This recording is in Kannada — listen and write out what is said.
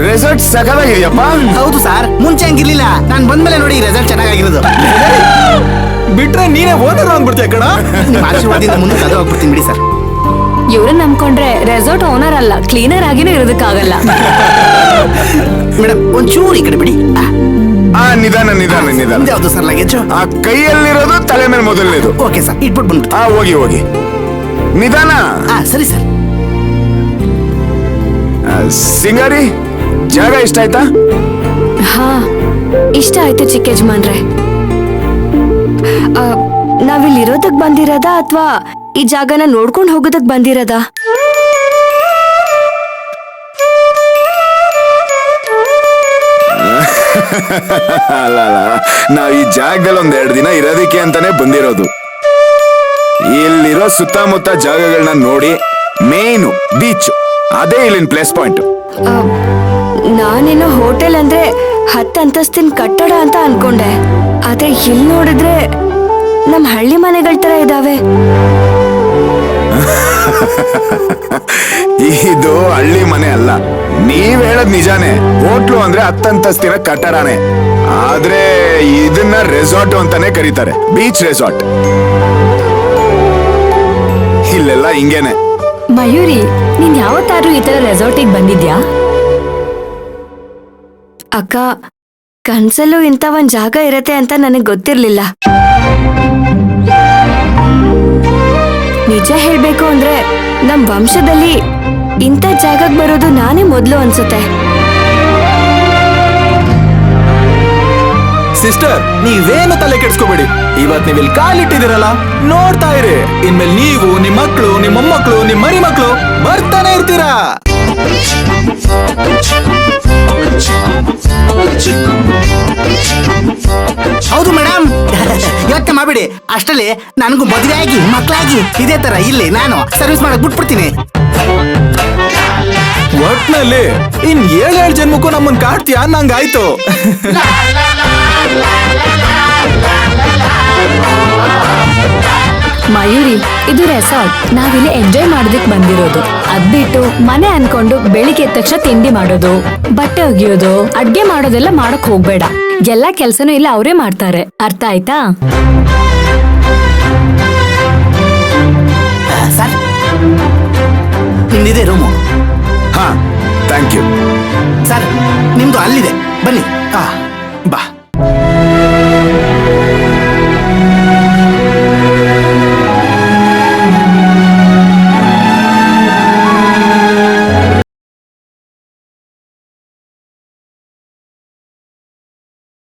ರೆಸಾರ್ಟ್ ಸಕಲಾಗಿದೆಯಪ್ಪ. ಹೌದು ಸರ್, ಮುಂಚೆ ಹಂಗಿರ್ಲಿಲ್ಲ. ನಾನ್ ಬಂದ್ಮೇಲೆ ನೋಡಿ ರೆಸಾರ್ಟ್ ಚೆನ್ನಾಗಿರೋದು. ಬಿಟ್ರೆ ನೀನೇ ಓನರ್ ಅಂದ್ಬಿಡ್ತೀಯ ಕಣ. ನಿಮ್ಮ ಆಶೀರ್ವಾದದಿಂದ ಮುಂದೆ ಅದು ಹೋಗ್ಬಿಡ್ತೀನಿ ಬಿಡಿ ಸರ್. ಇವ್ರನ್ನ ನಂಬ್ಕೊಂಡ್ರೆ ರೆಸಾರ್ಟ್ ಓನರ್ ಅಲ್ಲ, ಕ್ಲೀನರ್ ಆಗಿನೂ ಇರೋದಕ್ಕಾಗಲ್ಲ. ಮೇಡಮ್ ಒಂಚೂರು ಈ ಕಡೆ ಬಿಡಿ. ನಿಧಾನ ನಿಧಾನ ನಿಧಾನ. ಯಾವ್ದು ಸರ್ ಲಗೇಜು? ಆ ಕೈಯಲ್ಲಿರೋದು ತಲೆ ಮೇಲೆ ಮೊದಲನೇದು. ಓಕೆ ಸರ್, ಇಟ್ಬಿಟ್ಟು ಬಂದ್ಬಿಟ್ಟು. ಹೋಗಿ ಹೋಗಿ ನಿಧಾನ. ಸರಿ ಸರ್. ಸಿಂಗಾರಿ, ಜಾಗ ಇಷ್ಟ ಆಯ್ತಾ? ಹಾ, ಇಷ್ಟ ಆಯ್ತು ಚಿಕ್ಕ ಯಜಮಾನ್ರೆ. ನಾವಿಲ್ಲಿರೋದಕ್ ಬಂದಿರೋದಾ ಅಥವಾ ಈ ಜಾಗನ ನೋಡ್ಕೊಂಡು ಹೋಗೋದಕ್ ಬಂದಿರೋದಾ? ಅಲ್ಲ, ನಾವ್ ಈ ಜಾಗದಲ್ಲಿ 2 ದಿನ ಇರೋದಕ್ಕೆ ಅಂತಾನೆ ಬಂದಿರೋದು. ಇಲ್ಲಿರೋ ಸುತ್ತಮುತ್ತ ಜಾಗಗಳನ್ನ ನೋಡಿ, ಮೇನು ಬೀಚ್ ಅದೇ ಇಲ್ಲಿನ ಪ್ಲೇಸ್ ಪಾಯಿಂಟ್. ನಾನೇನೋ ಹೋಟೆಲ್ ಅಂದ್ರೆ 10 ಅಂತಸ್ತಿನ ಕಟ್ಟಡ ಅಂತ ಅನ್ಕೊಂಡೆ. ಆದ್ರೆ ಇಲ್ಲಿ ನೋಡಿದ್ರೆ ನಮ್ ಹಳ್ಳಿ ಮನೆಗಳ ತರ ಇದಾವೆ. ಇದು ಹಳ್ಳಿ ಮನೆ ಅಲ್ಲ, ನೀವ್ ಹೇಳದ್ ನಿಜಾನೇ. ಹೋಟ್ಲು ಅಂದ್ರೆ 10 ಅಂತಸ್ತಿನ ಕಟ್ಟಡನೇ, ಆದ್ರೆ ಇದನ್ನ ರೆಸಾರ್ಟ್ ಅಂತಾನೆ ಕರೀತಾರೆ. Beach resort. ಇಲ್ಲೆಲ್ಲ ಹಿಂಗೇನೆ. ಮಯೂರಿ, ನೀನ್ ಯಾವತ್ತಾದ್ರೂ ಈ ತರ ರೆಸಾರ್ಟಿಗೆ ಬಂದಿದ್ಯಾ? ಅಕ್ಕ, ಕನ್ಸಲ್ಲೂ ಇಂಥ ಒಂದ್ ಜಾಗ ಇರತ್ತೆ ಅಂತ ನನಗ್ ಗೊತ್ತಿರ್ಲಿಲ್ಲ. ನಿಜ ಹೇಳ್ಬೇಕು ಅಂದ್ರೆ ನಮ್ ವಂಶದಲ್ಲಿ ಇಂಥ ಜಾಗಕ್ಕೆ ಬರೋದು ನಾನೇ ಮೊದ್ಲು ಅನ್ಸುತ್ತೆ. ಸಿಸ್ಟರ್, ನೀವೇನು ತಲೆ ಕೆಡ್ಸ್ಕೋಬೇಡಿ. ಇವತ್ ನೀವ್ ಇಲ್ಲಿ ಕಾಲಿಟ್ಟಿದಿರಲ್ಲ, ನೋಡ್ತಾ ಇರಿ. ಇನ್ಮೇಲೆ ನೀವು, ನಿಮ್ ಮಕ್ಳು, ನಿಮ್ ಮೊಮ್ಮಕ್ಳು, ನಿಮ್ ಮರಿ ಮಕ್ಳು ಬರ್ತಾನೆ ಇರ್ತೀರಾ. ಹೌದು ಮೇಡಮ್, ಯೋಚನೆ ಮಾಡ್ಬಿಡಿ. ಅಷ್ಟರಲ್ಲಿ ನನಗೂ ಮದುವೆ ಆಗಿ ಮಕ್ಕಳಾಗಿ ಇದೇ ತರ ಇಲ್ಲಿ ನಾನು ಸರ್ವಿಸ್ ಮಾಡಕ್ ಬಿಟ್ಬಿಡ್ತೀನಿ. ಒಟ್ನಲ್ಲಿ ಇನ್ 7 ಜನ್ಮಕ್ಕೂ ನಮ್ಮನ್ ಕಾಡ್ತೀಯ ನಂಗಾಯ್ತು. ಮಯೂರಿ, ಇದು ರೆಸಾರ್ಟ್. ನಾವಿಲ್ಲಿ ಎಂಜಾಯ್ ಮಾಡೋದಕ್ ಬಂದಿರೋದು. ಅದ್ಬಿಟ್ಟು ಮನೆ ಅನ್ಕೊಂಡು ಬೆಳಿಗ್ಗೆ ಎದ್ದ ತಕ್ಷಣ ತಿಂಡಿ ಮಾಡೋದು, ಬಟ್ಟೆ ಒಗೆಯೋದು, ಅಡ್ಗೆ ಮಾಡೋದೆಲ್ಲ ಮಾಡಕ್ ಹೋಗ್ಬೇಡ. ಎಲ್ಲಾ ಕೆಲ್ಸನೂ ಇಲ್ಲ ಅವರೇ ಮಾಡ್ತಾರೆ. ಅರ್ಥ ಆಯ್ತಾ? ಸರ್, ನಿಮ್ದಿದೆ ರೂಮು. ಹಾ, ಥ್ಯಾಂಕ್ ಯು. ಸರ್, ನಿಮ್ದು ಅಲ್ಲಿದೆ, ಬನ್ನಿ. ಬಾ.